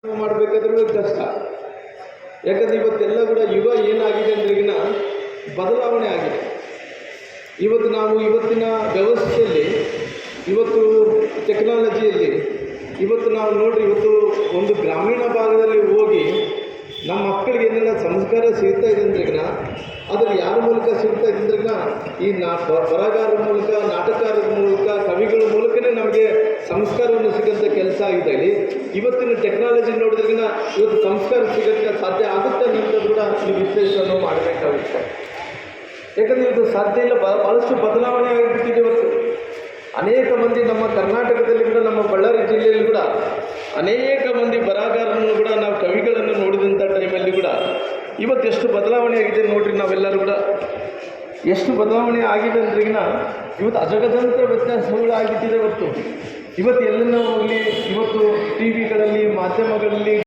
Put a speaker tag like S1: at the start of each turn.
S1: ಮಾಡಬೇಕಾದ್ರೂ ಕಷ್ಟ. ಯಾಕಂದರೆ ಇವತ್ತೆಲ್ಲ ಕೂಡ ಯುಗ ಏನಾಗಿದೆ ಅಂದರೆ ಈಗಿನ ಬದಲಾವಣೆ ಆಗಿದೆ. ಇವತ್ತು ನಾವು ಇವತ್ತಿನ ವ್ಯವಸ್ಥೆಯಲ್ಲಿ, ಇವತ್ತು ಟೆಕ್ನಾಲಜಿಯಲ್ಲಿ ಇವತ್ತು ನಾವು ನೋಡ್ರಿ, ಇವತ್ತು ಒಂದು ಗ್ರಾಮೀಣ ಭಾಗದಲ್ಲಿ ಹೋಗಿ ನಮ್ಮ ಮಕ್ಕಳಿಗೆ ಏನೆಲ್ಲ ಸಂಸ್ಕಾರ ಸಿಗ್ತಾ ಇದೆ ಅಂದ್ರೆಗಿನ ಅದ್ರ ಯಾರ ಮೂಲಕ ಸಿಗ್ತಾ ಇದೆ ಅಂದ್ರೆಗಿನ ಈ ಬರಹಗಾರರ ಮೂಲಕ, ನಾಟಕಕಾರರ ಮೂಲಕ, ಕವಿಗಳ ಮೂಲಕನೇ ನಮಗೆ ಸಂಸ್ಕಾರವನ್ನು ಸಿಗೋಂಥ ಕೆಲಸ ಆಗಿದೆ. ಇಲ್ಲಿ ಇವತ್ತಿನ ಟೆಕ್ನಾಲಜಿ ನೋಡಿದ್ರಿಗಿನ ಇವತ್ತು ಸಂಸ್ಕಾರ ಸಿಗೋಕ್ಕೆ ಸಾಧ್ಯ ಆಗುತ್ತೆ ಅನ್ನೋದು ಕೂಡ ಈ ವಿಶ್ಲೇಷಣೆ ಮಾಡಬೇಕಾಗುತ್ತೆ. ಯಾಕಂದರೆ ಇದು ಸಾಧ್ಯ ಇಲ್ಲ, ಭಾಳಷ್ಟು ಬದಲಾವಣೆ ಆಗಿಬಿಟ್ಟಿದೆ. ಇವತ್ತು ಅನೇಕ ಮಂದಿ ನಮ್ಮ ಕರ್ನಾಟಕದಲ್ಲಿ ಕೂಡ, ನಮ್ಮ ಬಳ್ಳಾರಿ ಜಿಲ್ಲೆಯಲ್ಲಿ ಕೂಡ ಅನೇಕ ಮಂದಿ ಬರಹಗಾರರನ್ನು ಕೂಡ ನಾವು ಕವಿಗಳನ್ನು ನೋಡಿದಂಥ ಟೈಮಲ್ಲಿ ಕೂಡ ಇವತ್ತು ಎಷ್ಟು ಬದಲಾವಣೆ ಆಗಿದೆ ನೋಡ್ರಿ. ನಾವೆಲ್ಲರೂ ಕೂಡ ಎಷ್ಟು ಬದಲಾವಣೆ ಆಗಿದೆ ಅಂದ್ರೆಗಿನ ಇವತ್ತು ಅಜಗಜಾಂತರ ವ್ಯತ್ಯಾಸಗಳು ಆಗಿಬಿಟ್ಟಿದೆ. ಇವತ್ತು ಎಲ್ಲೆಲ್ಲ ಹೋಗಲಿ, ಇವತ್ತು ಟಿ ವಿಗಳಲ್ಲಿ, ಮಾಧ್ಯಮಗಳಲ್ಲಿ